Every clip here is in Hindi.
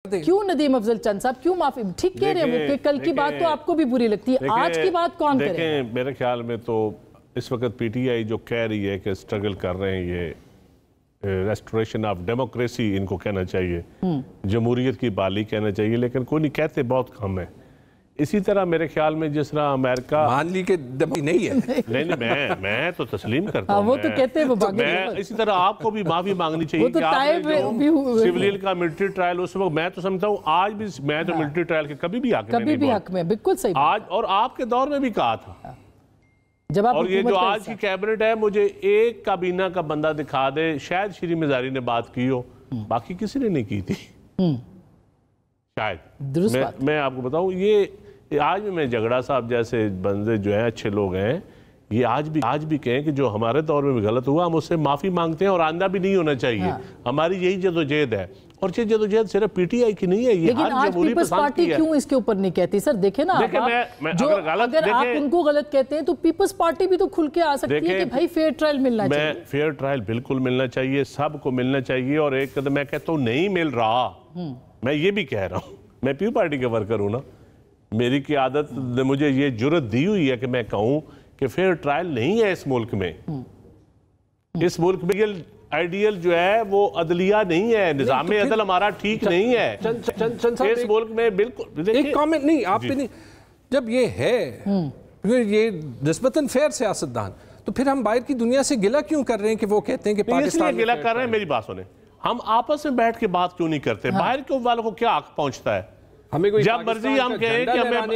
क्यों नदीम अफजल चंद साहब क्यों माफी? ठीक कह रहे हैं वो कि कल की बात तो आपको भी बुरी लगती है, आज की बात कौन करेगा? मेरे ख्याल में तो इस वक्त पीटीआई जो कह रही है कि स्ट्रगल कर रहे हैं, ये रेस्टोरेशन ऑफ डेमोक्रेसी इनको कहना चाहिए, जमहूरियत की बहाली कहना चाहिए, लेकिन कोई नहीं, कहते बहुत कम है। इसी तरह मेरे ख्याल में जिस तरह अमेरिका मान ली के नहीं है नहीं मैं तो तस्लीम करता हूं, वो तो कहते हैं वो मैं इसी तरह आपको भी माफी मांगनी चाहिए कि आपने सिविलियन का मिलिट्री ट्रायल उस वक्त, मैं तो समझता हूं आज भी मैं तो मिलिट्री ट्रायल के कभी भी हक में बिल्कुल सही आज और आपके दौर में भी कहा था जब आप, और ये जो आज की कैबिनेट है, मुझे एक काबीना का बंदा दिखा दे, शायद श्री मिजारी ने बात की हो, बाकी किसी ने नहीं की थी शायद। मैं आपको बताऊं, ये आज भी मैं झगड़ा साहब जैसे बंदे जो हैं, अच्छे लोग हैं, ये आज भी कहें कि जो हमारे दौर में भी गलत हुआ हम उससे माफी मांगते हैं और आंदा भी नहीं होना चाहिए। हमारी यही जदोजहद है, और ये जदोजहद सिर्फ पीटीआई की नहीं है, ये लेकिन आज पीपल्स पार्टी क्यों इसके ऊपर नहीं कहती? सर देखें ना, अगर आप उनको गलत कहते हैं तो पीपल्स पार्टी भी तो खुल के आ सकती है कि भाई फेयर ट्रायल मिलना चाहिए। फेयर ट्रायल बिल्कुल मिलना चाहिए, सबको मिलना चाहिए। और एक कदम मैं कहता हूँ नहीं मिल रहा, मैं ये भी कह रहा हूँ, मैं पीपल पार्टी का वर्कर हूँ ना, मेरी की आदत ने मुझे ये जुर्रत दी हुई है कि मैं कहूँ कि फेयर ट्रायल नहीं है इस मुल्क में। इस मुल्क में आइडियल जो है वो अदलिया नहीं है, निजाम अदल हमारा ठीक नहीं है इस मुल्क में। बिल्कुल एक कमेंट नहीं आप पे नहीं, जब ये है ये निस्बतन फेयर सियासतदान, तो फिर हम बाहर की दुनिया से गिला क्यों कर रहे हैं कि वो कहते हैं कि पाकिस्तान गिला कर रहे हैं? मेरी बात सुने, हम आपस में बैठ के बात क्यों नहीं करते? बाहर के वालों को क्या हक पहुंचता है? हमें कोई जब मर्जी हम कहें कि हमें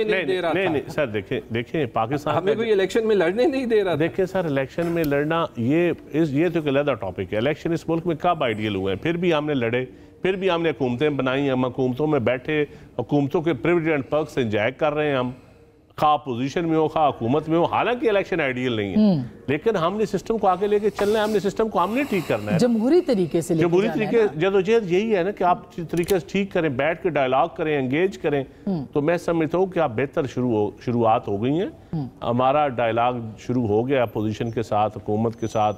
नहीं सर, देखें पाकिस्तान हमें कोई इलेक्शन में लड़ने नहीं दे रहा। देखें सर, इलेक्शन में लड़ना ये तो एक अलग टॉपिक है। इलेक्शन इस मुल्क में कब आइडियल हुए हैं? फिर भी हमने लड़े, फिर भी हमने हुकूमतें बनाई, हम हुकूमतों में बैठे, हुकूमतों के प्रिविलेज एंड पर्क्स एंजॉय कर रहे हैं हम, खा पोजीशन में हो खा हुकूमत में हो। हालांकि इलेक्शन आइडियल नहीं है, लेकिन हमने सिस्टम को आगे लेके चलना है, हमने सिस्टम को हमने ठीक करना है जमहूरी तरीके से। जमहूरी तरीके जदोजहद यही है ना कि आप तरीके से ठीक करें, बैठ के डायलॉग करें, एंगेज करें। तो मैं समझता हूँ कि आप बेहतर शुरुआत हो गई है। हमारा डायलॉग शुरू हो गया अपोजिशन के साथ, हुकूमत के साथ,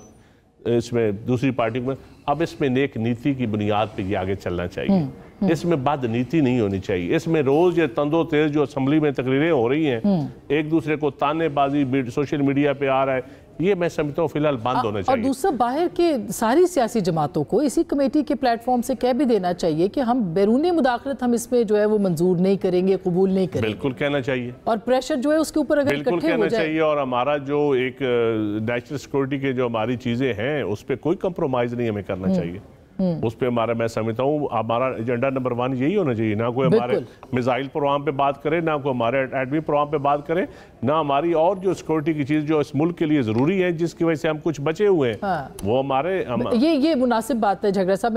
इसमें दूसरी पार्टी में। अब इसमें नेक नीति की बुनियाद पर ये आगे चलना चाहिए, इसमें बद नीति नहीं होनी चाहिए। इसमें रोज ये तंदो तेज जो असेंबली में तकरीरें हो रही हैं, एक दूसरे को तानेबाजी सोशल मीडिया पे आ रहा है, ये मैं समझता हूँ फिलहाल बंद होना चाहिए। और दूसरा, बाहर के सारी सियासी जमातों को इसी कमेटी के प्लेटफॉर्म से कह भी देना चाहिए कि हम बैरूनी मुदाखलत हम इसमें जो है वो मंजूर नहीं करेंगे, कबूल नहीं करेंगे। बिल्कुल कहना चाहिए, और प्रेशर जो है उसके ऊपर अगर बिल्कुल कहना चाहिए। और हमारा जो एक नेशनल सिक्योरिटी के जो हमारी चीजें हैं उस पर कोई कंप्रोमाइज नहीं हमें करना चाहिए। उस पर हमारा, मैं समझता हूँ हमारा एजेंडा नंबर 1 यही होना चाहिए। ना कोई हमारे मिसाइल प्रोग्राम पे बात करे, ना कोई हमारे एटमी प्रोग्राम पे बात करे, ना हमारी और जो सिक्योरिटी की चीज जो इस मुल्क के लिए जरूरी है, जिसकी वजह से हम कुछ बचे हुए हैं, वो हमारे ये मुनासिब बात है झगड़ा साहब।